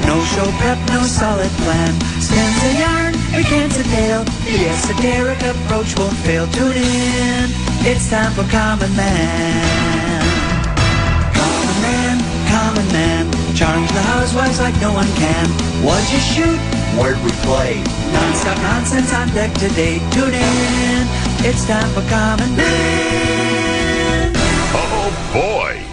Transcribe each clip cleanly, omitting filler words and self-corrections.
No show prep, no solid plan. Spins a yarn, recants a tale. The esoteric approach won't fail. Tune in, it's time for Common Man. Common Man, Common Man. Charms the housewives like no one can. What'd you shoot? Where'd we play? Non-stop nonsense on deck today. Tune in, it's time for Common Man. Oh boy!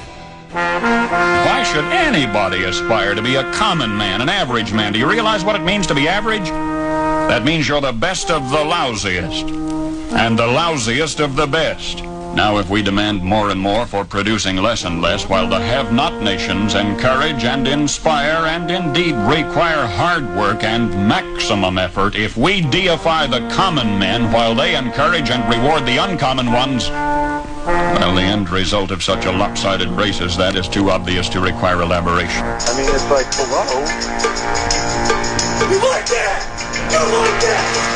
Why should anybody aspire to be a common man, an average man? Do you realize what it means to be average? That means you're the best of the lousiest, and the lousiest of the best. Now, if we demand more and more for producing less and less, while the have-not nations encourage and inspire and indeed require hard work and maximum effort, if we deify the common men while they encourage and reward the uncommon ones, well, the end result of such a lopsided race as that is too obvious to require elaboration. I mean, it's like, hello? You like that? You like that?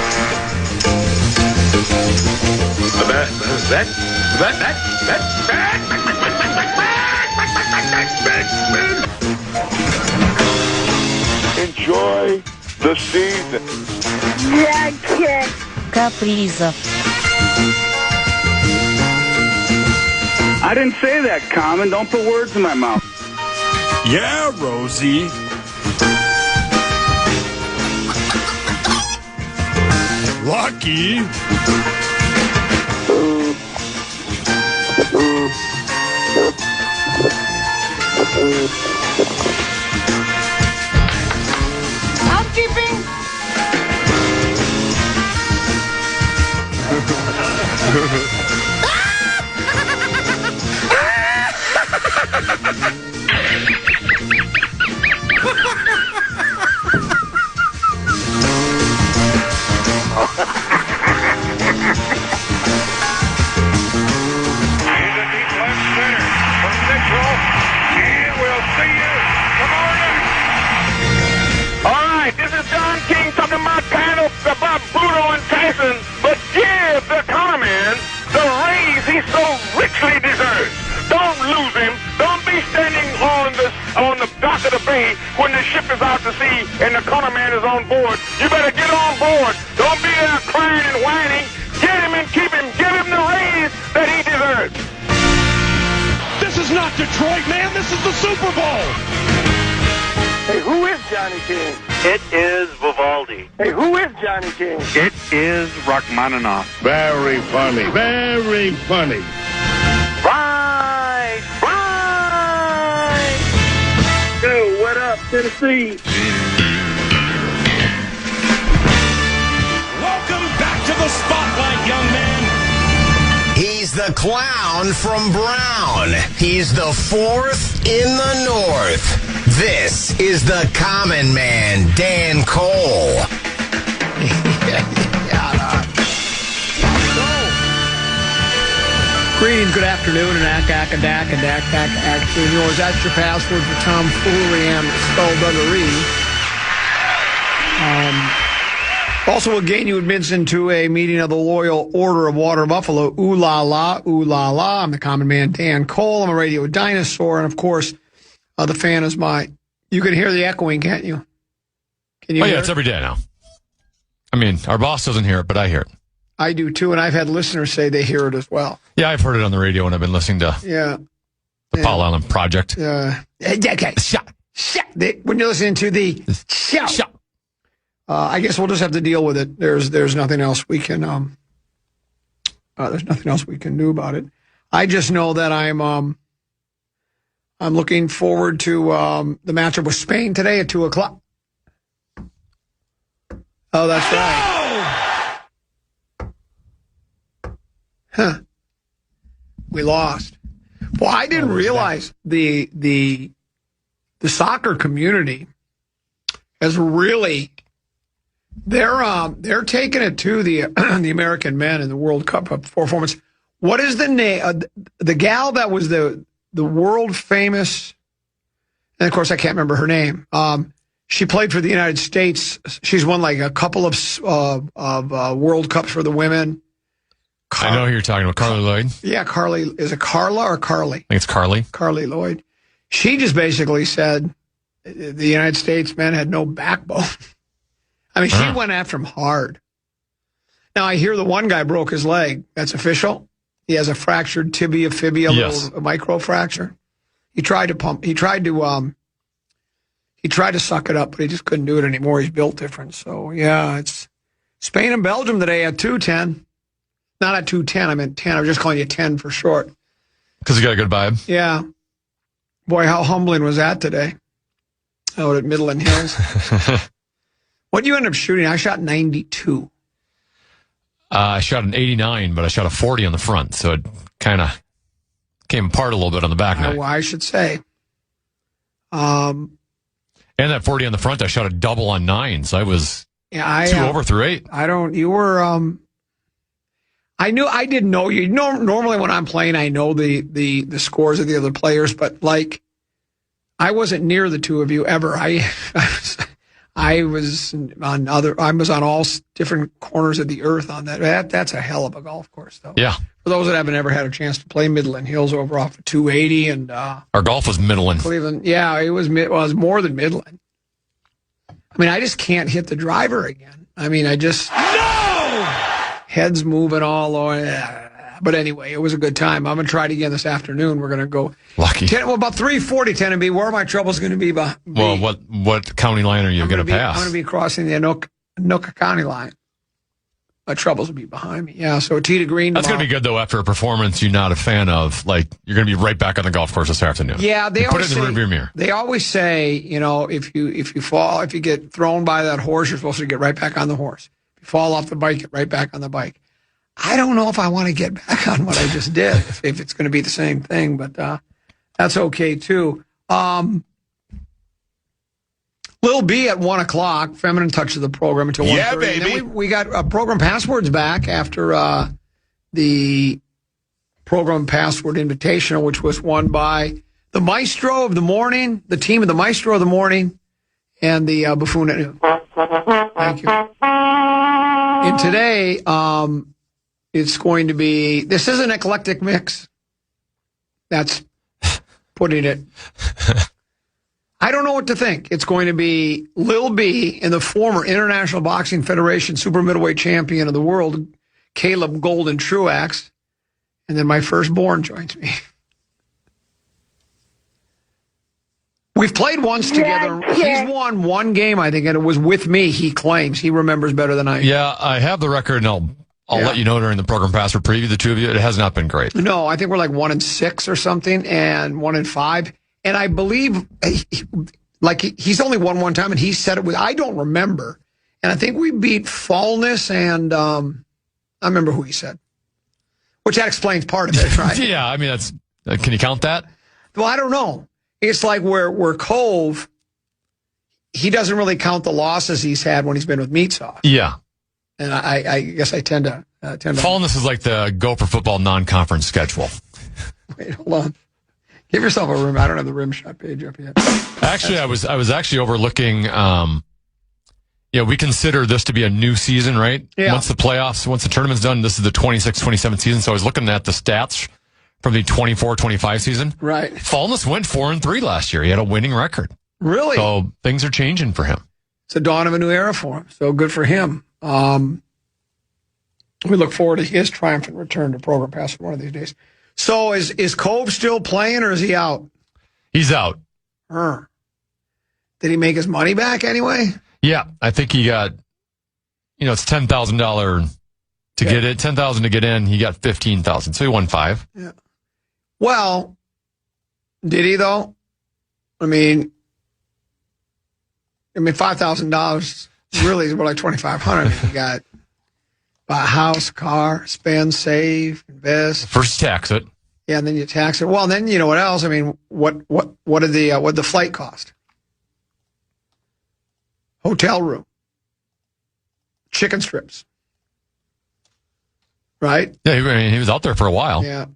Enjoy the season. Capriza. I didn't say that, Common. Don't put words in my mouth. Yeah, Rosie. Lucky. Housekeeping. About Bruno and Tyson, but give the Carman the raise he so richly deserves. Don't lose him. Don't be standing on the dock of the bay when the ship is out to sea and the corner man is on board. You better get on board. Don't be there crying and whining. Get him and keep him. Give him the raise that he deserves. This is not Detroit, man. This is the Super Bowl. Hey, who is Johnny King? It is Vivaldi. Hey, who is Johnny King? It is Rachmaninoff. Very funny. Very funny. Right. Yo, what up, Tennessee? Welcome back to the spotlight, young man. He's the clown from Brown. He's the fourth in the North. This is the Common Man, Dan Cole. Greetings, good afternoon, and ack, and yours. That's your password for tomfoolery and skullduggery. Also, will gain you admittance into a meeting of the Loyal Order of Water Buffalo. Ooh la la, ooh la la. I'm the Common Man, Dan Cole. I'm a radio dinosaur, and of course, the fan is mine. You can hear the echoing, can't you? Can you? Oh, yeah, it's every day now. I mean, our boss doesn't hear it, but I hear it. I do, too, and I've had listeners say they hear it as well. Yeah, I've heard it on the radio when I've been listening to the Paul Allen Project. Okay. When you're listening to the show. I guess we'll just have to deal with it. There's nothing else we can there's nothing else we can do about it. I just know that I'm looking forward to the matchup with Spain today at 2:00. Oh, that's right. Huh. We lost. Well, I didn't realize the soccer community has really they're taking it to the the American men in the World Cup performance. What is the name? The gal that was the world famous, and of course I can't remember her name. She played for the United States. She's won like a couple of World Cups for the women. I know who you're talking about, Carly Lloyd. Yeah, Carly. Is it Carla or Carly? I think it's Carly. Carly Lloyd. She just basically said, the United States men had no backbone. I mean, she went after him hard. Now, I hear the one guy broke his leg. That's official. He has a fractured tibia, fibia, little micro fracture. He tried to suck it up, but he just couldn't do it anymore. He's built different. So, yeah, it's Spain and Belgium today at 2:10. Not at 2:10. I meant 10. I was just calling you 10 for short. Because you got a good vibe. Yeah. Boy, how humbling was that today? Out at Midland Hills. What did you end up shooting? I shot 92. I shot an 89, but I shot a 40 on the front, so it kind of came apart a little bit on the back nine. I should say. And that 40 on the front, I shot a double on 9, so I was 2 over through 8. I didn't know you. Normally when I'm playing, I know the scores of the other players, but like, I wasn't near the two of you ever. I was on all different corners of the earth on that. That's a hell of a golf course, though. Yeah. For those that haven't ever had a chance to play Midland Hills over off of 280 and our golf was Middlin. Cleveland. Yeah, it was more than Midland. I mean, I just can't hit the driver again. I mean, heads moving all over. But anyway, it was a good time. I'm going to try it again this afternoon. We're going to go. Lucky. About 340, 10 and B. Where are my troubles going to be? Well, what county line are you going to pass? I'm going to be crossing the Anoka County line. My troubles will be behind me. Yeah, so tee to green tomorrow. That's going to be good, though, after a performance you're not a fan of. Like, you're going to be right back on the golf course this afternoon. Yeah, they put it in the rearview mirror. They always say, if you fall, if you get thrown by that horse, you're supposed to get right back on the horse. If you fall off the bike, get right back on the bike. I don't know if I want to get back on what I just did, if it's going to be the same thing, but that's okay, too. Lil B at 1 o'clock, feminine touch of the program until 1:30. Yeah, baby. And then we got program passwords back after the program password invitational, which was won by the maestro of the morning, the team of the maestro of the morning, and the buffoon at noon. Thank you. And today, it's going to be, this is an eclectic mix. That's putting it. I don't know what to think. It's going to be Lil B and the former International Boxing Federation super middleweight champion of the world, Caleb Golden Truax. And then my firstborn joins me. We've played once together. He's won one game, I think, and it was with me, he claims. He remembers better than I do. Yeah, I have the record, and I'll let you know during the program password preview, the two of you. It has not been great. No, I think we're like 1-6 or something, and 1-5. And I believe, he's only won one time, and he said it was, I don't remember. And I think we beat Fallness, and I remember who he said. Which that explains part of it, right? Yeah, I mean, that's, can you count that? Well, I don't know. It's like where Cove, he doesn't really count the losses he's had when he's been with Meat Sauce. Yeah. And I guess I tend to. Fallness is like the Gopher football non-conference schedule. Wait, hold on. Give yourself a rim. I don't have the rim shot page up yet. Actually, I was actually overlooking. We consider this to be a new season, right? Yeah. Once the tournament's done, this is the 26-27 season. So I was looking at the stats from the 24-25 season. Right. Fallness went 4-3 last year. He had a winning record. Really? So things are changing for him. It's a dawn of a new era for him. So good for him. We look forward to his triumphant return to program pass one of these days. So is Cove still playing or is he out? He's out. Did he make his money back anyway? Yeah, I think he got, it's $10,000 to get it, $10,000 to get in. He got $15,000, so he won $5,000. Yeah. Well, did he though? I mean, $5,000 really is more like $2,500. You got buy a house, car, spend, save, invest. First tax it. Yeah, and then you tax it. Well, then you know what else? I mean, what did the flight cost? Hotel room, chicken strips, right? Yeah, he was out there for a while. Yeah.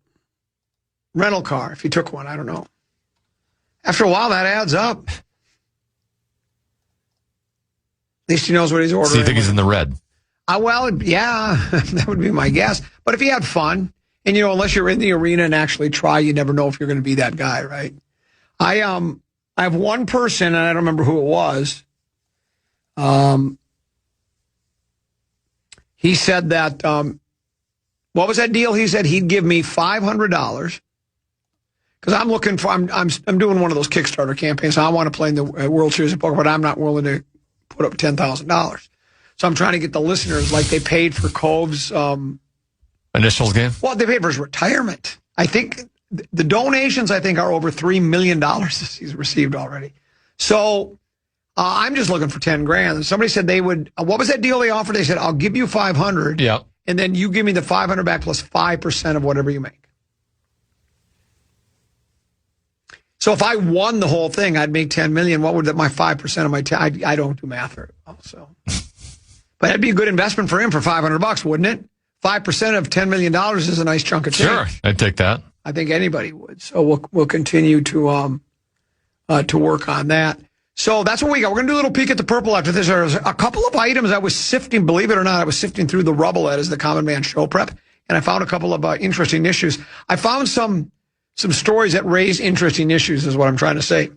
Rental car, if he took one, I don't know. After a while, that adds up. At least he knows what he's ordering. So you think he's in the red? Well, yeah, that would be my guess. But if he had fun, and unless you're in the arena and actually try, you never know if you're going to be that guy, right? I have one person, and I don't remember who it was. He said that, what was that deal? He said he'd give me $500 because I'm looking for, I'm doing one of those Kickstarter campaigns. So I want to play in the World Series of Poker, but I'm not willing to put up $10,000. So I'm trying to get the listeners like they paid for Cove's initials game. Well, they paid for his retirement. I think the donations are over $3 million he's received already. So I'm just looking for 10 grand. And somebody said they would. What was that deal they offered? They said I'll give you 500. Yeah. And then you give me the 500 back plus 5% of whatever you make. So if I won the whole thing, I'd make $10 million. What would my 5% of my? I don't do math very well, so. But that'd be a good investment for him for $500, wouldn't it? 5% of $10 million is a nice chunk of change. Sure, I'd take that. I think anybody would. So we'll continue to work on that. So that's what we got. We're going to do a little peek at the purple after this. There's a couple of items I was sifting, believe it or not, I was sifting through the rubble that is the Common Man show prep, and I found a couple of interesting issues. I found some stories that raise interesting issues is what I'm trying to say.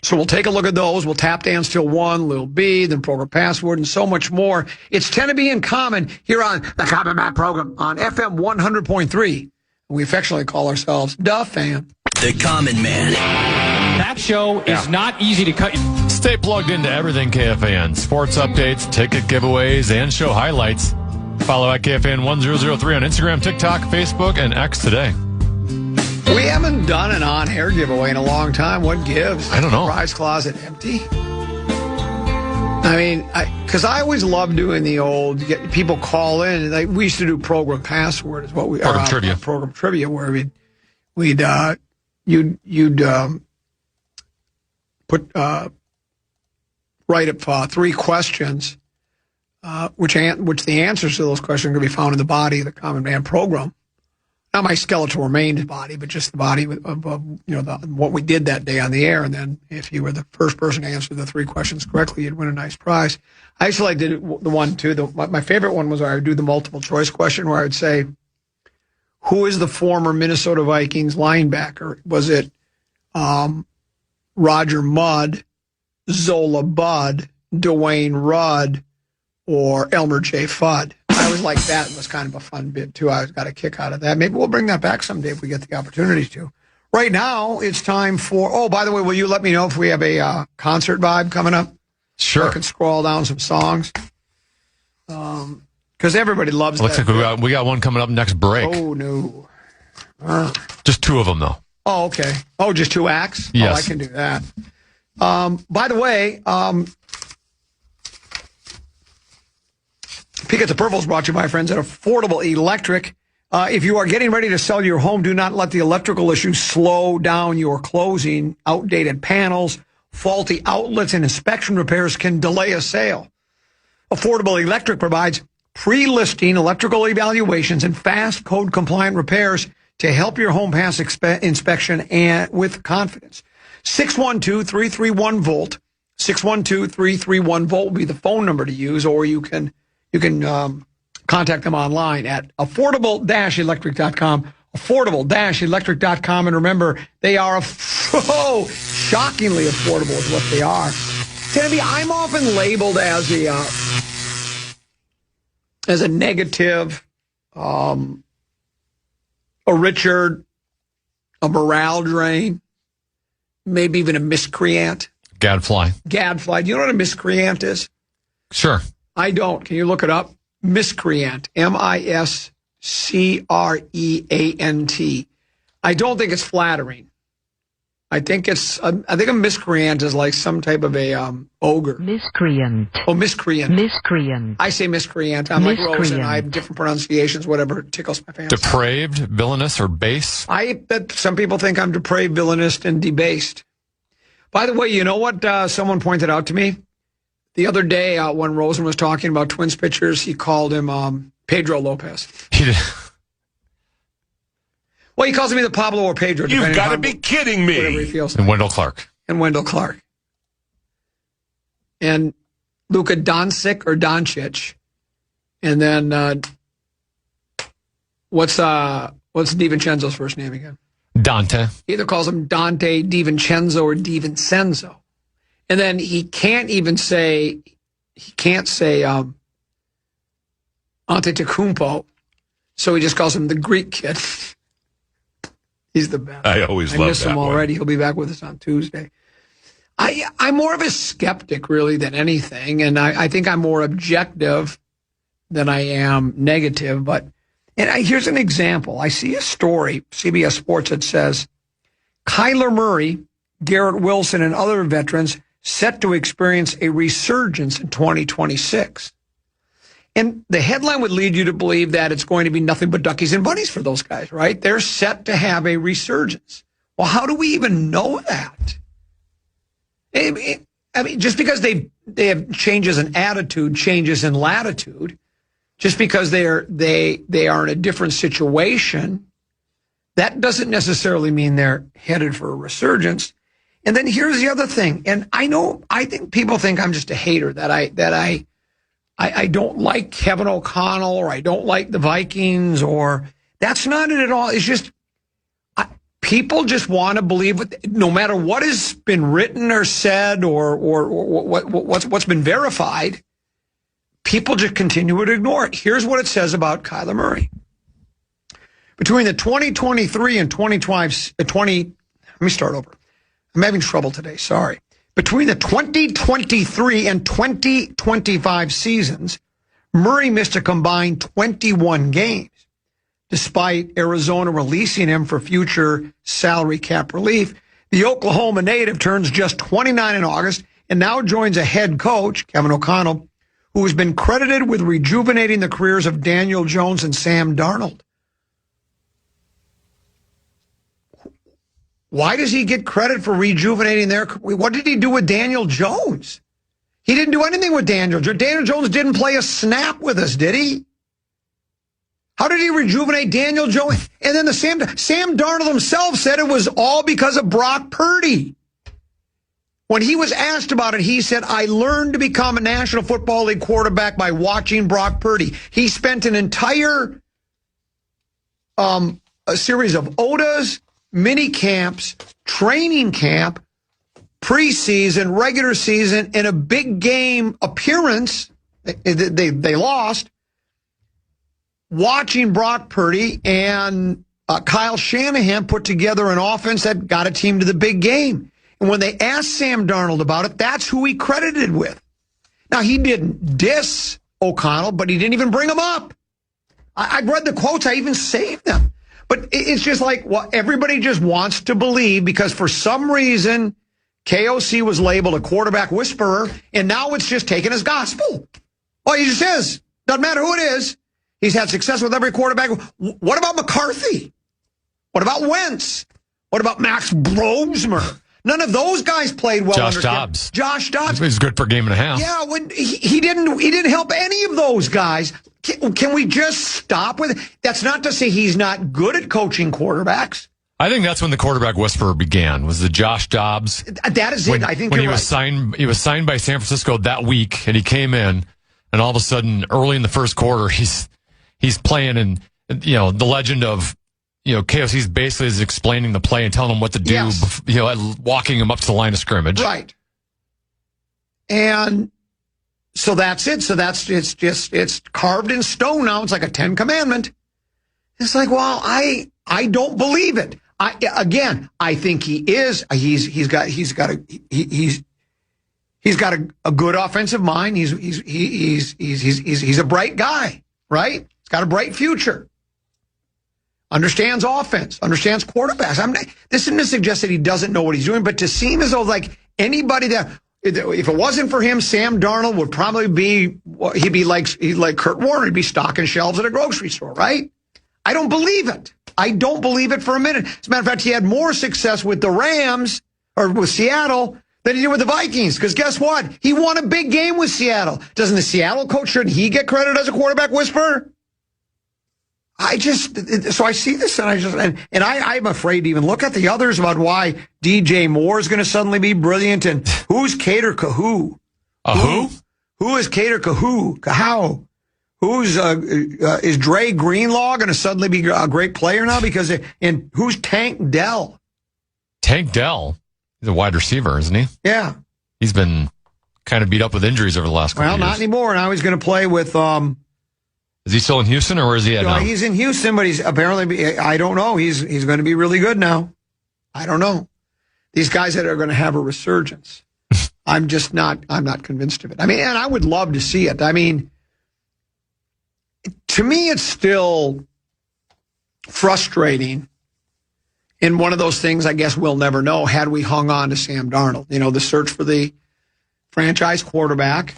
So we'll take a look at those. We'll tap dance till 1, Lil B, then program password, and so much more. It's 10 to be in common here on the Common Man program on FM 100.3. We affectionately call ourselves the Fan. The Common Man. That show is not easy to cut. Stay plugged into everything KFAN. Sports updates, ticket giveaways, and show highlights. Follow at KFAN 1003 on Instagram, TikTok, Facebook, and X today. We haven't done an on-air giveaway in a long time. What gives? I don't know. Prize closet empty? I mean, because I always love doing the old, people call in. Like we used to do program password is what we program trivia. Program trivia where you'd put write up 3 questions, which the answers to those questions are going to be found in the body of the Common Man program. Not my skeletal remains body, but just the body of what we did that day on the air. And then if you were the first person to answer the 3 questions correctly, you'd win a nice prize. I actually did the one, too. My favorite one was where I would do the multiple choice question where I would say, who is the former Minnesota Vikings linebacker? Was it Roger Mudd, Zola Budd, Dwayne Rudd, or Elmer J. Fudd? I always like that. It was kind of a fun bit, too. I got a kick out of that. Maybe we'll bring that back someday if we get the opportunity to. Right now, it's time for... Oh, by the way, will you let me know if we have a concert vibe coming up? Sure. So I can scroll down some songs. Because everybody loves that. Looks like we got one coming up next break. Oh, no. Just 2 of them, though. Oh, okay. Oh, just 2 acts? Yes. Oh, I can do that. By the way... Peek at the Purple is brought to you by friends at Affordable Electric. If you are getting ready to sell your home, do not let the electrical issues slow down your closing. Outdated panels, faulty outlets, and inspection repairs can delay a sale. Affordable Electric provides pre-listing electrical evaluations and fast code-compliant repairs to help your home pass inspection and with confidence. 612-331-VOLT. 612-331-VOLT will be the phone number to use, or you can contact them online at affordable-electric.com, affordable-electric.com. And remember, they are shockingly affordable is what they are. Timothy, I'm often labeled as a negative, a Richard, a morale drain, maybe even a miscreant. Gadfly. Gadfly. Do you know what a miscreant is? Sure. I don't. Can you look it up? Miscreant. MISCREANT. I don't think it's flattering. I think a miscreant is like some type of a ogre. Miscreant. Oh, miscreant. Miscreant. I say miscreant. I'm like Rose, and I have different pronunciations, whatever tickles my fancy. Depraved, villainous, or base? I bet some people think I'm depraved, villainous, and debased. By the way, you know what someone pointed out to me? The other day when Rosen was talking about Twins pitchers, he called him Pedro Lopez. He did. Well, he calls me the Pablo or Pedro. You've got to be kidding me. Whatever he feels like. And Wendell Clark. And Luka Doncic or Doncic. And then what's DiVincenzo's first name again? Dante. He either calls him Dante DiVincenzo or DiVincenzo. And then he can't say Antetokounmpo, so he just calls him the Greek kid. He's the best. I miss him already. He'll be back with us on Tuesday. I'm more of a skeptic, really, than anything, and I think I'm more objective than I am negative. Here's an example. I see a story, CBS Sports, that says Kyler Murray, Garrett Wilson, and other veterans set to experience a resurgence in 2026. And the headline would lead you to believe that it's going to be nothing but duckies and bunnies for those guys, right? They're set to have a resurgence. Well, how do we even know that? I mean, just because they have changes in attitude, changes in latitude, just because they are in a different situation, that doesn't necessarily mean they're headed for a resurgence. And then here's the other thing. And I think people think I'm just a hater, that I don't like Kevin O'Connell, or I don't like the Vikings, or that's not it at all. It's just people just want to believe no matter what has been written or said or what's been verified, people just continue to ignore it. Here's what it says about Kyler Murray. Between the 2023 and 2020, let me start over. I'm having trouble today. Sorry. Between the 2023 and 2025 seasons, Murray missed a combined 21 games, despite Arizona releasing him for future salary cap relief. The Oklahoma native turns just 29 in August and now joins a head coach, Kevin O'Connell, who has been credited with rejuvenating the careers of Daniel Jones and Sam Darnold. Why does he get credit for rejuvenating their career? What did he do with Daniel Jones? He didn't do anything with Daniel Jones. Daniel Jones didn't play a snap with us, did he? How did he rejuvenate Daniel Jones? And then Sam Darnold himself said it was all because of Brock Purdy. When he was asked about it, he said, I learned to become a National Football League quarterback by watching Brock Purdy. He spent an entire a series of OTAs, mini camps, training camp, preseason, regular season, and a big game appearance. They lost. Watching Brock Purdy and Kyle Shanahan put together an offense that got a team to the big game. And when they asked Sam Darnold about it, that's who he credited with. Now, he didn't diss O'Connell, but he didn't even bring him up. I've read the quotes. I even saved them. But it's just like, well, everybody just wants to believe because for some reason, KOC was labeled a quarterback whisperer, and now it's just taken as gospel. Well, he just is. Doesn't matter who it is. He's had success with every quarterback. What about McCarthy? What about Wentz? What about Max Brosmer? None of those guys played well. Josh Dobbs. Josh Dobbs. He was good for a game and a half. Yeah, when he didn't help any of those guys. Can we just stop with it? That's not to say he's not good at coaching quarterbacks. I think that's when the quarterback whisperer began, was the Josh Dobbs. That is it. I think when you're he was signed, he was signed by San Francisco that week, and he came in, and all of a sudden, early in the first quarter, he's playing, and the legend of KOC's basically is explaining the play and telling him what to do, yes. Walking him up to the line of scrimmage. Right. And so that's it. So it's carved in stone now. It's like a 10 commandment. It's like, well, I don't believe it. I think he is. He's got a good offensive mind. He's a bright guy, right? He's got a bright future. Understands offense, understands quarterbacks. This isn't to suggest that he doesn't know what he's doing, but to seem as though like anybody that, if it wasn't for him, Sam Darnold would probably he'd be like Kurt Warner. He'd be stocking shelves at a grocery store, right? I don't believe it. I don't believe it for a minute. As a matter of fact, he had more success with the Rams or with Seattle than he did with the Vikings. Because guess what? He won a big game with Seattle. Doesn't the Seattle coach, shouldn't he get credit as a quarterback whisperer? So I see this and I'm afraid to even look at the others about why DJ Moore is going to suddenly be brilliant and who's Cater Kahoo? Who? Who is Cater Kahoo? Kahau? is Dre Greenlaw going to suddenly be a great player now? And who's Tank Dell? Tank Dell, he's a wide receiver, isn't he? Yeah. He's been kind of beat up with injuries over the last couple of years. Well, not anymore. Now he's going to play with... is he still in Houston, or where is he at now? He's in Houston, but he's apparently... I don't know. He's going to be really good now. I don't know. These guys that are going to have a resurgence. I'm not convinced of it. I mean, and I would love to see it. I mean, to me, it's still frustrating. And one of those things I guess we'll never know had we hung on to Sam Darnold. You know, the search for the franchise quarterback.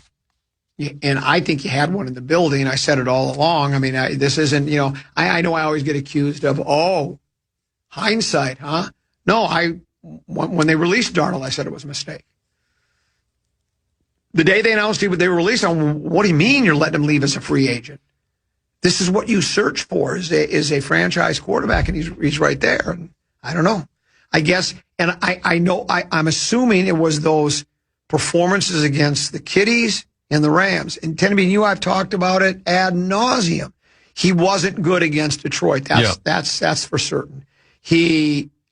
And I think you had one in the building. I said it all along. I mean, this isn't, you know, I know I always get accused of, hindsight, huh? No, when they released Darnold, I said it was a mistake. The day they announced they were releasing, what do you mean you're letting him leave as a free agent? This is what you search for is a franchise quarterback, and he's right there. And I don't know. I guess, and I know, I'm assuming it was those performances against the Kitties and the Rams. And Tenby, you, I've talked about it ad nauseum. He wasn't good against Detroit. That's for certain.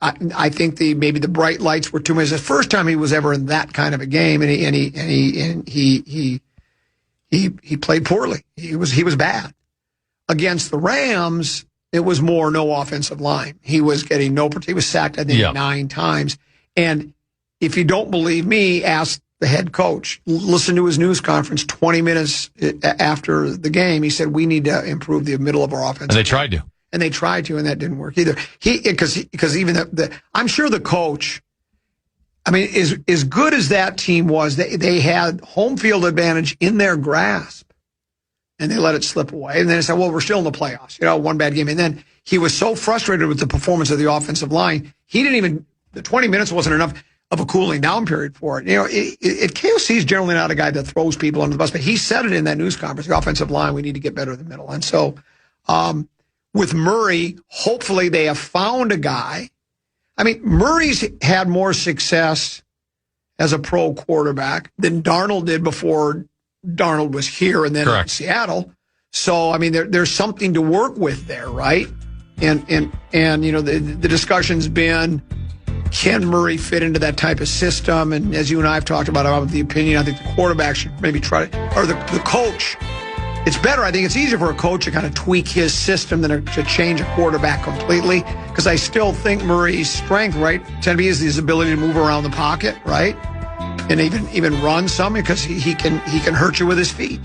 I think maybe the bright lights were too much. It's the first time he was ever in that kind of a game, and he played poorly. He was bad. Against the Rams, it was more no offensive line. He was getting he was sacked, I think, 9 times. And if you don't believe me, ask the head coach. Listen to his news conference 20 minutes after the game. He said, we need to improve the middle of our offense. And they tried to. And that didn't work either. Because even I'm sure the coach, I mean, as good as that team was, they had home field advantage in their grasp. And they let it slip away. And then they said, well, we're still in the playoffs. You know, one bad game. And then he was so frustrated with the performance of the offensive line, the 20 minutes wasn't enough of a cooling down period for it. You know, KOC is generally not a guy that throws people under the bus, but he said it in that news conference, the offensive line, we need to get better in the middle. And so with Murray, hopefully they have found a guy. I mean, Murray's had more success as a pro quarterback than Darnold did before Darnold was here and then in Seattle. So, I mean, there's something to work with there, right? And you know, the discussion's been, can Murray fit into that type of system? And as you and I have talked about the opinion, I think the quarterback should maybe try to, or the coach. It's better. I think it's easier for a coach to kind of tweak his system than to change a quarterback completely. Because I still think Murray's strength, right, Tenby, is his ability to move around the pocket, right? And even run some, because he can hurt you with his feet.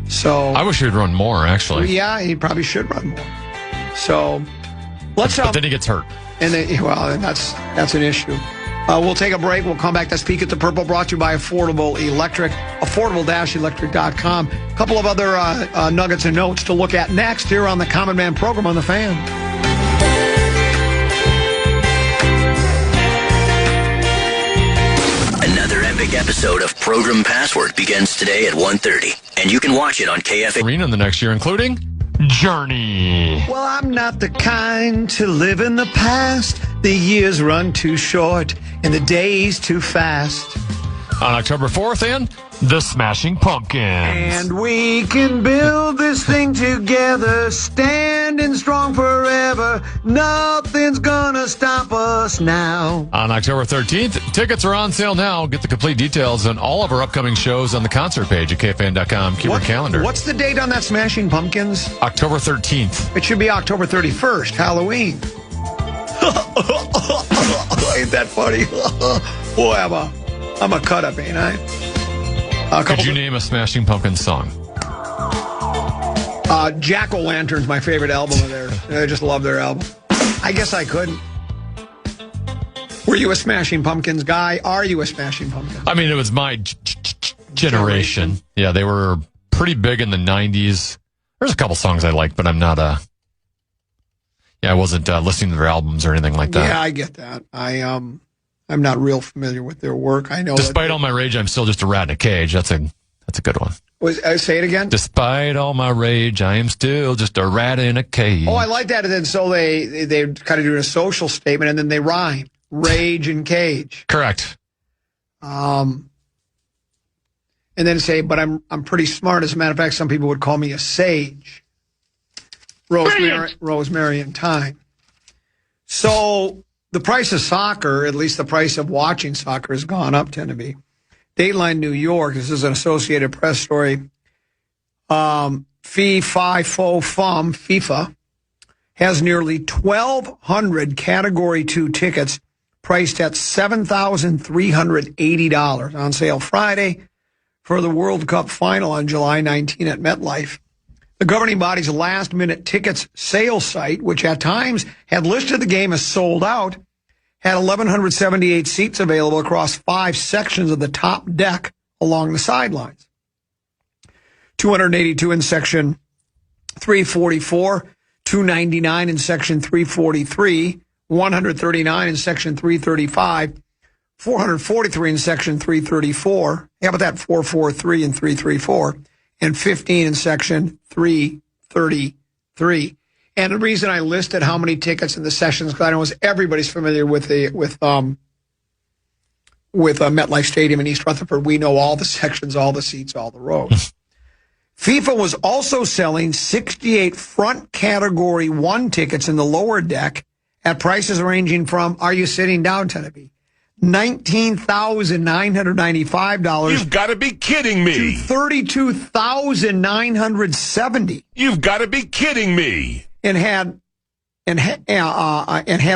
So I wish he would run more, actually. Yeah, he probably should run more. So let's. But then he gets hurt. And that's an issue. We'll take a break. We'll come back. That's Peek at the Purple, brought to you by Affordable Electric, affordable-electric.com. A couple of other nuggets and notes to look at next here on the Common Man program on the Fan. Another epic episode of Program Password begins today at 1:30, and you can watch it on KFAN. Arena the next year, including Journey. Well, I'm not the kind to live in the past. The years run too short and the days too fast. On October 4th, and the Smashing Pumpkins. And we can build this thing together, standing strong forever. Nothing's gonna stop us now. On October 13th, tickets are on sale now. Get the complete details on all of our upcoming shows on the concert page at KFAN.com. Keyword calendar. What's the date on that Smashing Pumpkins? October 13th. It should be October 31st, Halloween. Ain't that funny? Boy, I'm a cut-up, ain't I? Could you name a Smashing Pumpkins song? Jack-O-Lantern's my favorite album of theirs. I just love their album. I guess I couldn't. Were you a Smashing Pumpkins guy? Are you a Smashing Pumpkins? I mean, it was my generation. Yeah, they were pretty big in the 90s. There's a couple songs I liked, but I'm not I wasn't listening to their albums or anything like that. Yeah, I get that. I'm not real familiar with their work. I know. Despite all my rage, I'm still just a rat in a cage. That's a good one. Say it again. Despite all my rage, I am still just a rat in a cage. Oh, I like that. And then so they kind of do a social statement, and then they rhyme: rage and cage. Correct. And and then say, but I'm pretty smart. As a matter of fact, some people would call me a sage. Rosemary and thyme. So the price of soccer, at least the price of watching soccer, has gone up, tend to be. Dateline New York, this is an Associated Press story. FIFA has nearly 1,200 Category 2 tickets priced at $7,380 on sale Friday for the World Cup final on July 19 at MetLife. The governing body's last-minute tickets sales site, which at times had listed the game as sold out, had 1,178 seats available across 5 sections of the top deck along the sidelines. 282 in section 344, 299 in section 343, 139 in section 335, 443 in section 334. How about that 443 and 334? And 15 in section 333. And the reason I listed how many tickets in the sessions, because I know everybody's familiar with MetLife Stadium in East Rutherford. We know all the sections, all the seats, all the rows. FIFA was also selling 68 front Category 1 tickets in the lower deck at prices ranging from, are you sitting down, Tennessee? $19,995. You've got to be kidding me. To $32,970. You've got to be kidding me. And had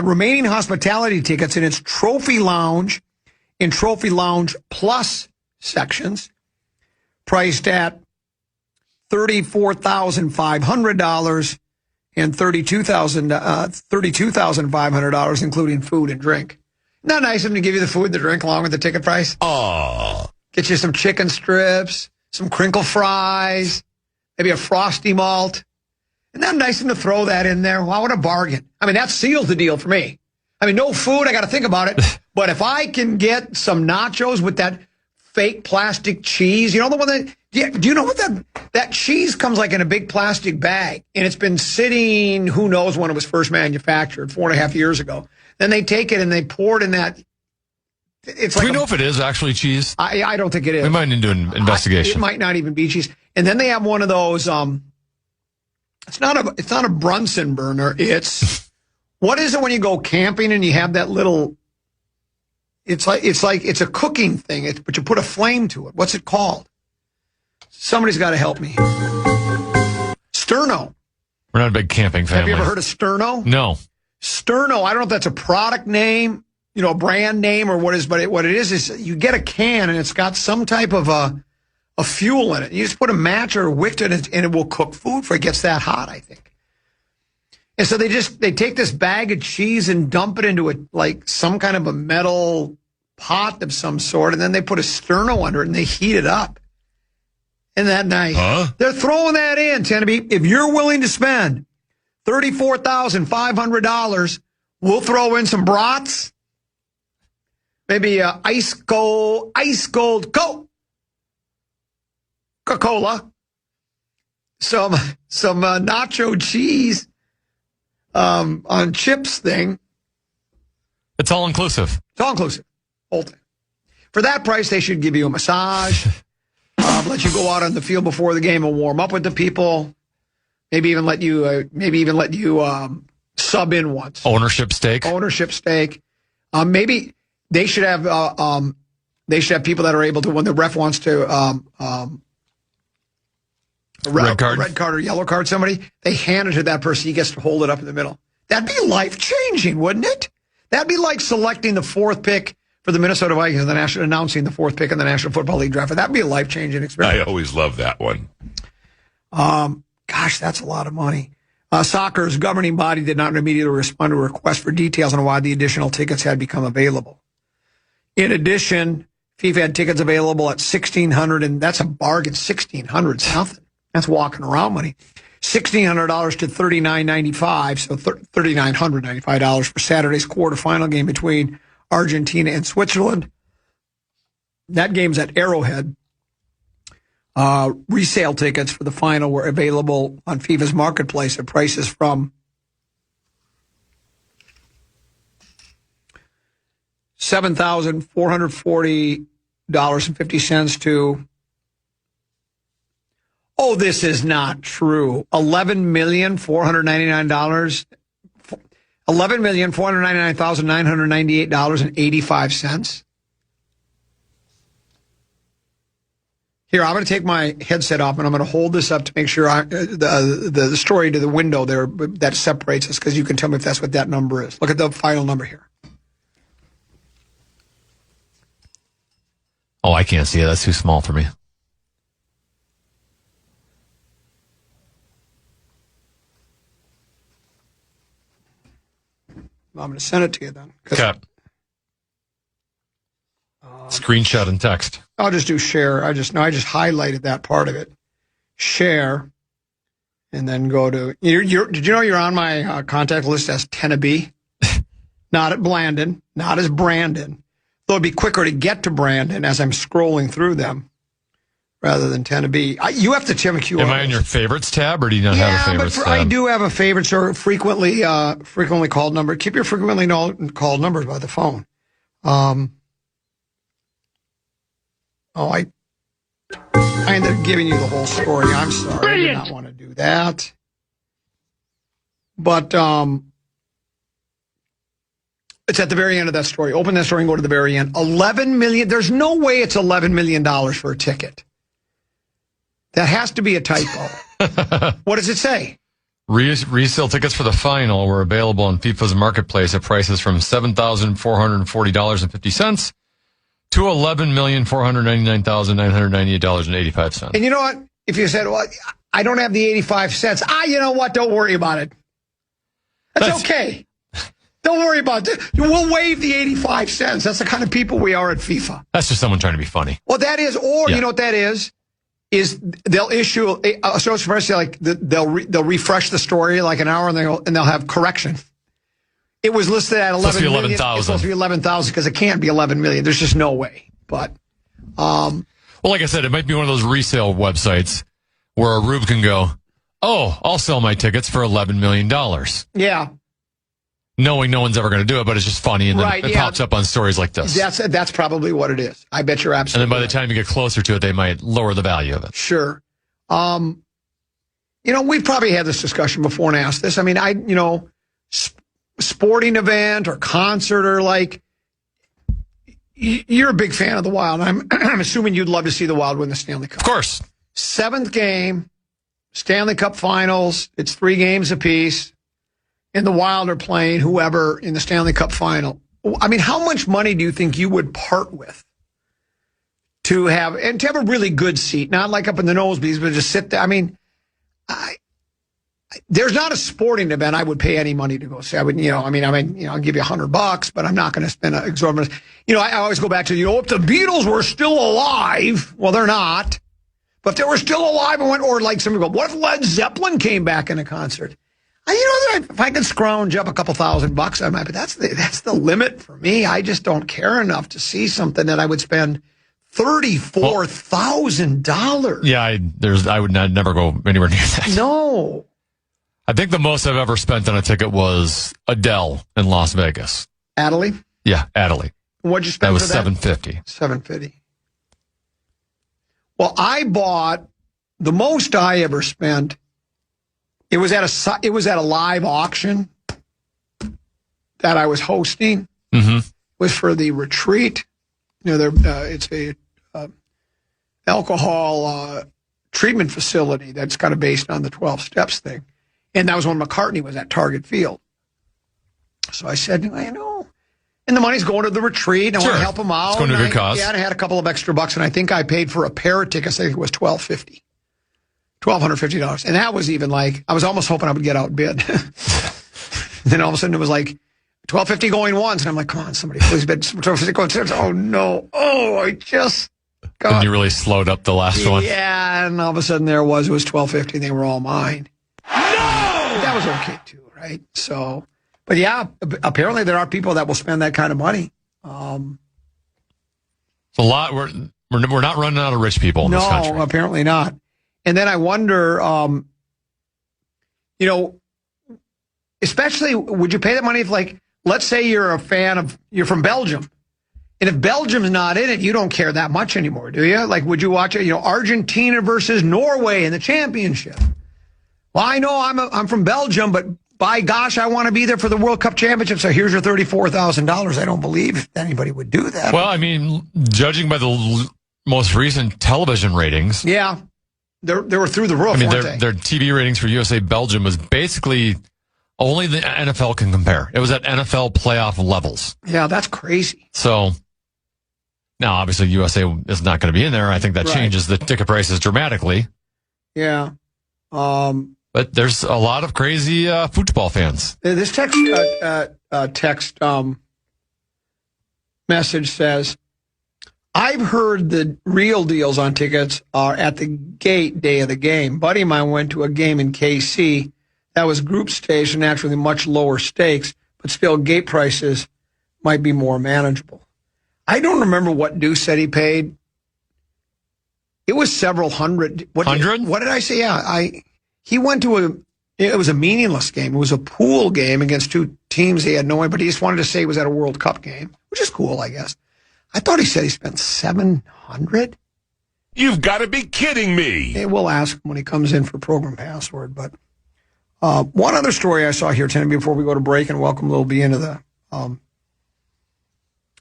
remaining hospitality tickets in its Trophy Lounge and Trophy Lounge Plus sections, priced at $34,500 and $32,500, including food and drink. Isn't that nice of them to give you the food and the drink along with the ticket price? Oh. Get you some chicken strips, some crinkle fries, maybe a Frosty Malt. Isn't that nice of them to throw that in there? Wow, what a bargain. I mean, that seals the deal for me. I mean, no food, I got to think about it. But if I can get some nachos with that fake plastic cheese, you know the one that, do you know what that cheese comes like in a big plastic bag? And it's been sitting, who knows when it was first manufactured, 4.5 years ago. Then they take it and they pour it in that. It's like do we know if it is actually cheese? I don't think it is. We might need to do an investigation. It might not even be cheese. And then they have one of those. It's not a Brunson burner. It's what is it when you go camping and you have that little? It's a cooking thing, but you put a flame to it. What's it called? Somebody's got to help me. Sterno. We're not a big camping family. Have you ever heard of Sterno? No. Sterno, I don't know if that's a product name, a brand name or what is, but what it is you get a can and it's got some type of a fuel in it. You just put a match or a wick in it and it will cook food for it gets that hot, I think. And so they take this bag of cheese and dump it into some kind of a metal pot of some sort, and then they put a Sterno under it and they heat it up. Isn't that nice? Huh? They're throwing that in, Tennessee. If you're willing to spend $34,500, we'll throw in some brats, maybe ice cold Coca-Cola, some nacho cheese on chips thing. It's all inclusive. It's all inclusive. Whole thing. For that price, they should give you a massage, let you go out on the field before the game and warm up with the people. Maybe even let you sub in once. Ownership stake. Maybe they should have people that are able to, when the ref wants to red card or yellow card somebody, they hand it to that person. He gets to hold it up in the middle. That'd be life changing, wouldn't it? That'd be like selecting the 4th pick for the Minnesota Vikings and announcing the 4th pick in the National Football League draft. That'd be a life changing experience. I always love that one. Gosh, that's a lot of money. Soccer's governing body did not immediately respond to a request for details on why the additional tickets had become available. In addition, FIFA had tickets available at $1,600, and that's a bargain. $1,600 nothing. That's walking around money. $1,600 to $3,995, so $3,995 for Saturday's quarterfinal game between Argentina and Switzerland. That game's at Arrowhead. Resale tickets for the final were available on FIFA's marketplace at prices from $7,440.50 to Oh, this is not true. $11,499,998.85. Here, I'm going to take my headset off, and I'm going to hold this up to make sure the story to the window there that separates us, because you can tell me if that's what that number is. Look at the final number here. Oh, I can't see it. That's too small for me. I'm going to send it to you then. Okay. Screenshot and text. I'll just do share. I just highlighted that part of it. Share, and then go to. Did you know you're on my contact list as Tennessee? Not at Blandon, not as Brandon. Though it'd be quicker to get to Brandon as I'm scrolling through them, rather than Tennessee. You have to check a QR. Am I on your favorites tab, or do you not have a favorites tab? I do have a favorites or frequently called number. Keep your frequently called numbers by the phone. I ended up giving you the whole story. I'm sorry. Brilliant. I did not want to do that. But it's at the very end of that story. Open that story and go to the very end. $11 million. There's no way it's $11 million for a ticket. That has to be a typo. What does it say? Resale tickets for the final were available on FIFA's marketplace at prices from $7,440.50 to $11,499,998.85. And you know what? If you said, well, I don't have the 85 cents. You know what? Don't worry about it. That's okay. Don't worry about it. We'll waive the 85 cents. That's the kind of people we are at FIFA. That's just someone trying to be funny. Well, that is, or you know what that is they'll issue a social press, like they'll refresh the story like an hour, and they'll have correction. It was listed at 11 million. It's supposed to be 11,000 because it can't be 11 million. There's just no way. But well, like I said, it might be one of those resale websites where a Rube can go, "Oh, I'll sell my tickets for $11 million." Yeah. Knowing no one's ever going to do it, but it's just funny, and then it pops up on stories like this. That's probably what it is. I bet you're absolutely. And then by the time you get closer to it, they might lower the value of it. Sure. We've probably had this discussion before and asked this. I mean, sporting event or concert or like, you're a big fan of the Wild. I'm assuming you'd love to see the Wild win the Stanley Cup. Of course. 7th game, Stanley Cup Finals. It's 3 games apiece. And the Wild are playing whoever in the Stanley Cup final. I mean, how much money do you think you would part with to have a really good seat? Not like up in the nosebleeds, but just sit there. I mean, there's not a sporting event I would pay any money to go see. I'll give you $100, but I'm not going to spend an exorbitant. I always go back to, if the Beatles were still alive, well, they're not. But if they were still alive and went, or like somebody go, what if Led Zeppelin came back in a concert? If I could scrounge up a couple $1,000, I might. But that's the limit for me. I just don't care enough to see something that I would spend $34,000. Yeah, I would never go anywhere near that. No. I think the most I've ever spent on a ticket was Adele in Las Vegas. Adelaide? Yeah, Adelaide. What'd you spend? That was $750. $750. Well, I bought the most I ever spent. It was at a live auction that I was hosting. Mm-hmm. It was for the retreat. It's a alcohol treatment facility that's kind of based on the 12 Steps thing. And that was when McCartney was at Target Field. So I said, and the money's going to the retreat. I want to help them out. It's going to a good cause. Yeah, and I had a couple of extra bucks, and I think I paid for a pair of tickets. I think it was $1,250. $1,250. And that was even like, I was almost hoping I would get outbid. Then all of a sudden it was like $1,250 going once. And I'm like, come on, somebody please bid $1,250 going once. Oh, no. Oh, I just got. And you really slowed up the last one. Yeah, and all of a sudden it was $1,250 and they were all mine. No! That was okay too, right? So, but yeah, apparently there are people that will spend that kind of money. It's a lot. We're not running out of rich people in this country. No, apparently not. And then I wonder, especially, would you pay that money if, like, let's say you're from Belgium And if Belgium's not in it, you don't care that much anymore, do you? Like, would you watch it? Argentina versus Norway in the championship. Well, I know I'm from Belgium, but by gosh, I want to be there for the World Cup Championship, so here's your $34,000. I don't believe anybody would do that. Well, I mean, judging by the most recent television ratings. Yeah, they were through the roof, I mean, weren't their TV ratings for USA-Belgium was basically only the NFL can compare. It was at NFL playoff levels. Yeah, that's crazy. So, now, obviously, USA is not going to be in there. I think that changes the ticket prices dramatically. Yeah. But there's a lot of crazy football fans. This text message says, I've heard the real deals on tickets are at the gate day of the game. Buddy of mine went to a game in KC. That was group stage, and naturally much lower stakes, but still gate prices might be more manageable. I don't remember what Deuce said he paid. It was several hundred. What did I say? Yeah, he went to it was a meaningless game. It was a pool game against two teams he had no idea, but he just wanted to say he was at a World Cup game, which is cool, I guess. I thought he said he spent $700. You've got to be kidding me. Hey, we'll ask him when he comes in for program password. But one other story I saw here, Tim, before we go to break and welcome Lil B into the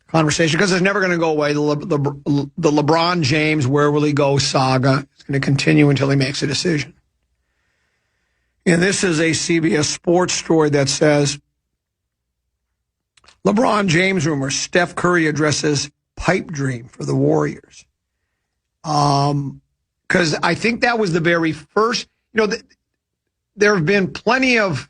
conversation, because it's never going to go away. The LeBron James, where will he go saga is going to continue until he makes a decision. And this is a CBS Sports story that says, LeBron James rumor, Steph Curry addresses pipe dream for the Warriors. Because I think that was the very first, there's been plenty of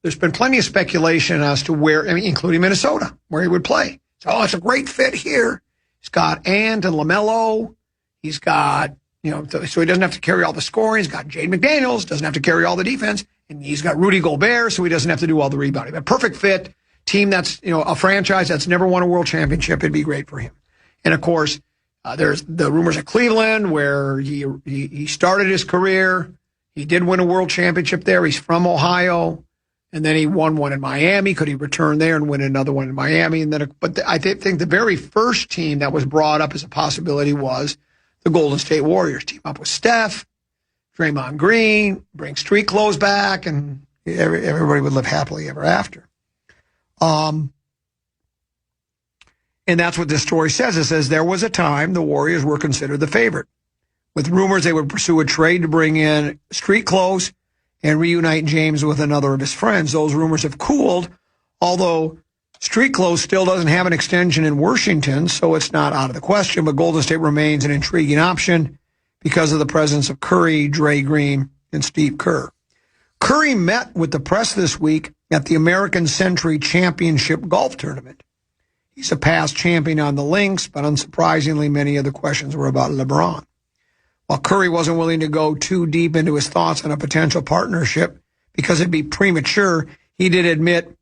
speculation as to where, including Minnesota, where he would play. So, it's a great fit here. He's got Ant and LaMelo. He's got, so he doesn't have to carry all the scoring. He's got Jaden McDaniels, doesn't have to carry all the defense. And he's got Rudy Gobert, so he doesn't have to do all the rebounding. A perfect fit. Team that's, a franchise that's never won a world championship. It'd be great for him. And of course, there's the rumors of Cleveland where he started his career. He did win a world championship there. He's from Ohio. And then he won one in Miami. Could he return there and win another one in Miami? And then, I think the very first team that was brought up as a possibility was the Golden State Warriors. Team up with Steph, Draymond Green, bring street clothes back, and everybody would live happily ever after. And that's what this story says. It says there was a time the Warriors were considered the favorite, with rumors they would pursue a trade to bring in street clothes and reunite James with another of his friends. Those rumors have cooled, although street clothes still doesn't have an extension in Washington, so it's not out of the question. But Golden State remains an intriguing option because of the presence of Curry, Dre Green, and Steve Kerr. Curry met with the press this week at the American Century Championship golf tournament. He's a past champion on the links, but unsurprisingly, many of the questions were about LeBron. While Curry wasn't willing to go too deep into his thoughts on a potential partnership because it'd be premature, he did admit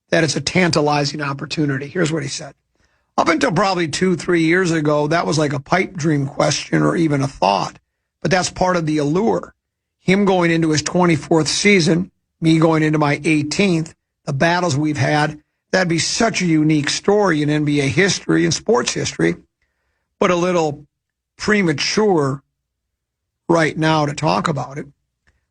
that it's a tantalizing opportunity. Here's what he said. Up until probably 2-3 years ago, that was like a pipe dream question or even a thought, but that's part of the allure. Him going into his 24th season, me going into my 18th, the battles we've had, that'd be such a unique story in NBA history and sports history, but a little premature right now to talk about it.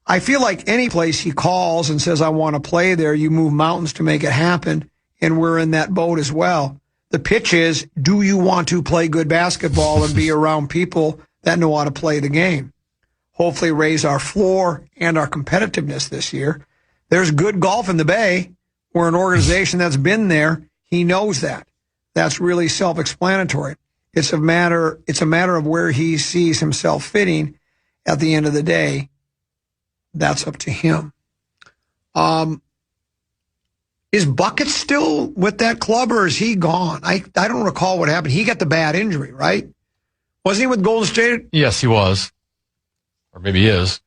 I feel like any place he calls and says, I want to play there, you move mountains to make it happen, and we're in that boat as well. The pitch is, do you want to play good basketball and be around people that know how to play the game? Hopefully raise our floor and our competitiveness this year. There's good golf in the Bay. We're an organization that's been there. He knows that. That's really self-explanatory. It's a matter of where he sees himself fitting. At the end of the day, that's up to him. Is Bucket still with that club, or is he gone? I don't recall what happened. He got the bad injury, right? Wasn't he with Golden State? Yes, he was. Or maybe he is.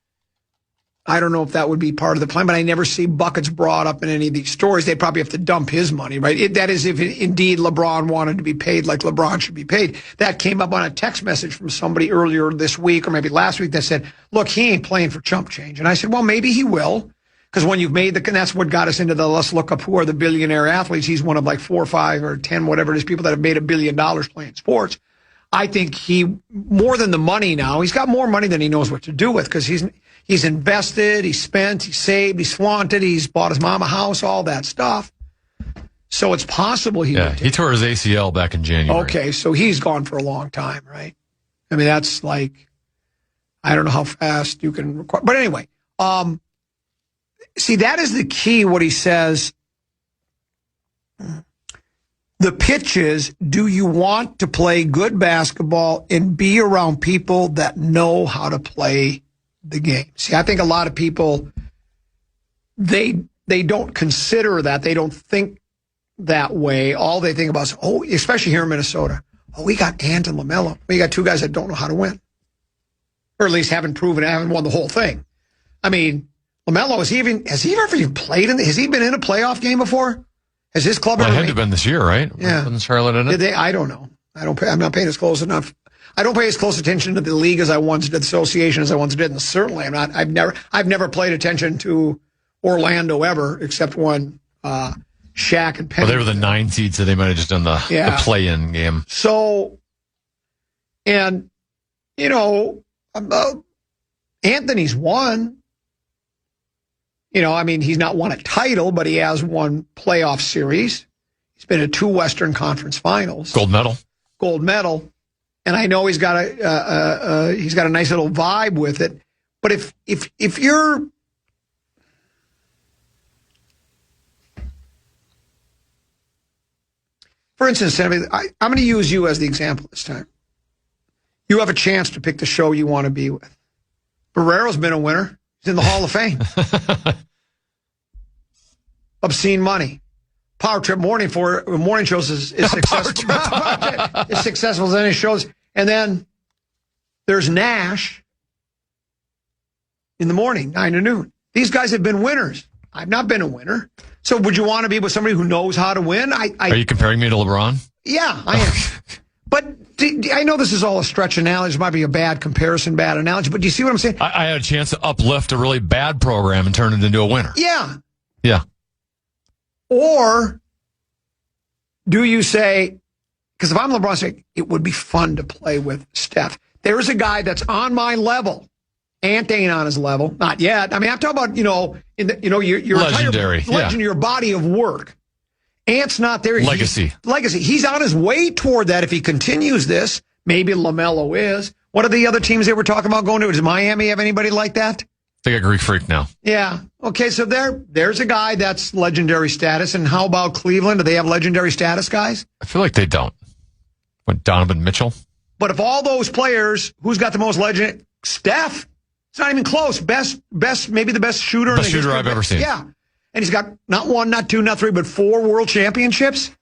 I don't know if that would be part of the plan, but I never see Buckets brought up in any of these stories. They probably have to dump his money, right? That is if indeed LeBron wanted to be paid like LeBron should be paid. That came up on a text message from somebody earlier this week or maybe last week that said, look, he ain't playing for chump change. And I said, well, maybe he will, Because when you've made and that's what got us into the, let's look up who are the billionaire athletes. He's one of like 4 or 5 or 10, whatever it is, people that have made $1 billion playing sports. I think more than the money now, he's got more money than he knows what to do with because he's invested, he's spent, he's saved, he's flaunted, he's bought his mom a house, all that stuff. So it's possible he tore his ACL back in January. Okay, so he's gone for a long time, right? I mean, that's like, I don't know how fast you can record. But anyway, see, that is the key, what he says. The pitch is, do you want to play good basketball and be around people that know how to play the game? See, I think a lot of people, they don't consider that. They don't think that way. All they think about is, especially here in Minnesota, we got Ant and LaMelo. We got 2 guys that don't know how to win. Or at least haven't won the whole thing. I mean, LaMelo, has he ever even played has he been in a playoff game before? Has his club ever? It had to have been this year, right? Yeah. Wasn't Charlotte in it? I don't know. I'm not paying as close enough. I don't pay as close attention to the league as I once did, the association as I once did, and certainly I've never paid attention to Orlando ever, except when Shaq and Penny. Well, they were the 9 seeds, so they might have just done the play-in game. So, and Anthony's won. I mean, he's not won a title, but he has won playoff series. He's been in 2 Western Conference Finals. Gold medal. And I know he's got a nice little vibe with it. But if you're, for instance, I'm going to use you as the example this time. You have a chance to pick the show you want to be with. Barrero's been a winner. He's in the Hall of Fame. Obscene money. Power Trip morning shows is successful. As successful as any shows. And then there's Nash in the morning, 9 to noon. These guys have been winners. I've not been a winner. So would you want to be with somebody who knows how to win? Are you comparing me to LeBron? Yeah, I am. But I know this is all a stretch analogy. This might be a bad comparison, bad analogy. But do you see what I'm saying? I had a chance to uplift a really bad program and turn it into a winner. Yeah. Yeah. Or do you say, because if I'm LeBron, I say, it would be fun to play with Steph. There's a guy that's on my level. Ant ain't on his level. Not yet. I mean, I'm talking about, your legendary. Your body of work. Ant's not there. Legacy. He's on his way toward that if he continues this. Maybe LaMelo is. What are the other teams they were talking about going to? Does Miami have anybody like that? They got Greek Freak now. Yeah. Okay, so there's a guy that's legendary status. And how about Cleveland? Do they have legendary status guys? I feel like they don't. What, Donovan Mitchell? But of all those players, who's got the most legend? Steph. It's not even close. Best, maybe the best shooter. Best shooter I've ever seen. Yeah. And he's got not 1, not 2, not 3, but 4 world championships.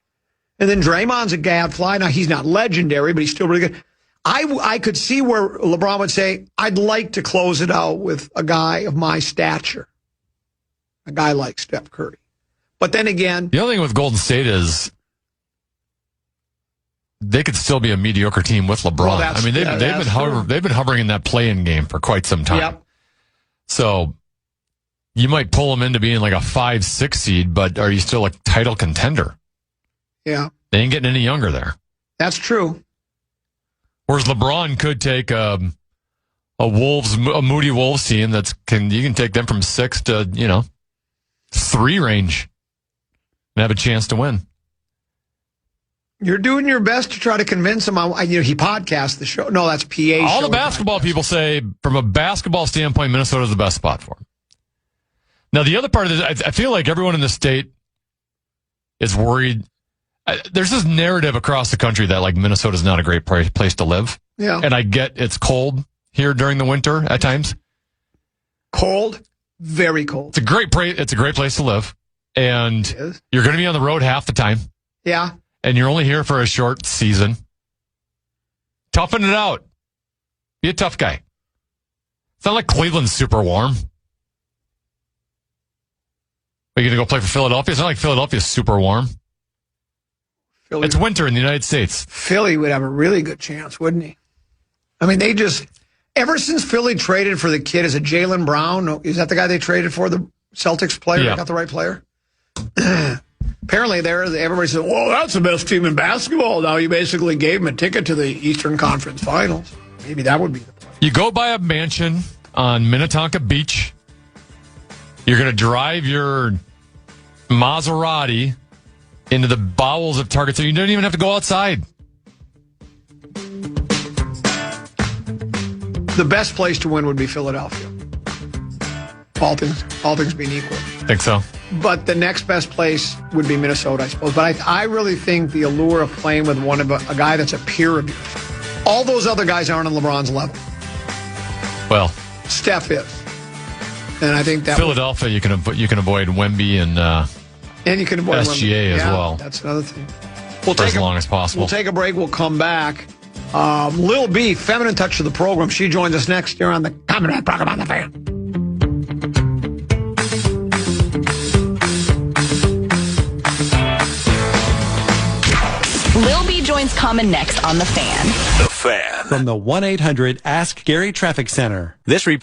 And then Draymond's a gadfly. Now, he's not legendary, but he's still really good. I could see where LeBron would say, I'd like to close it out with a guy of my stature. A guy like Steph Curry. But then again... The other thing with Golden State is they could still be a mediocre team with LeBron. Well, I mean, they've been hovering in that play-in game for quite some time. Yep. So you might pull them into being like a 5-6 seed, but are you still a title contender? Yeah. They ain't getting any younger there. That's true. Whereas LeBron could take a Moody Wolves team you can take them from 6 to 3 range and have a chance to win. You're doing your best to try to convince him. He podcasts the show. No, that's PA. All the basketball people say, from a basketball standpoint, Minnesota's the best spot for him. Now, the other part of this, I feel like everyone in the state is worried. There's this narrative across the country that like Minnesota's not a great place to live. Yeah. And I get it's cold here during the winter at times. Cold, very cold. It's a great place to live, and you're going to be on the road half the time. Yeah. And you're only here for a short season. Toughen it out. Be a tough guy. It's not like Cleveland's super warm. Are you going to go play for Philadelphia? It's not like Philadelphia's super warm. It's winter in the United States. Philly would have a really good chance, wouldn't he? I mean, ever since Philly traded for the kid, is it Jaylen Brown? Is that the guy they traded for? Celtics player. Yeah. Got the right player. Apparently, everybody said, well, that's the best team in basketball. Now you basically gave them a ticket to the Eastern Conference Finals. Maybe that would be the play. You go buy a mansion on Minnetonka Beach. You're going to drive your Maserati into the bowels of Target, so you don't even have to go outside. The best place to win would be Philadelphia. All things being equal. Think so? But the next best place would be Minnesota, I suppose. But I really think the allure of playing with a guy that's a peer of yours. All those other guys aren't on LeBron's level. Well, Steph is. And I think that Philadelphia, you can avoid Wemby and you can avoid SGA as well. That's another thing. For as long as possible. We'll take a break. We'll come back. Lil B, feminine touch of the program. She joins us next here on the Common Man program on the Fan. Lil B joins Common next on the Fan. The Fan. From the 1-800-ASK-GARY Traffic Center. This report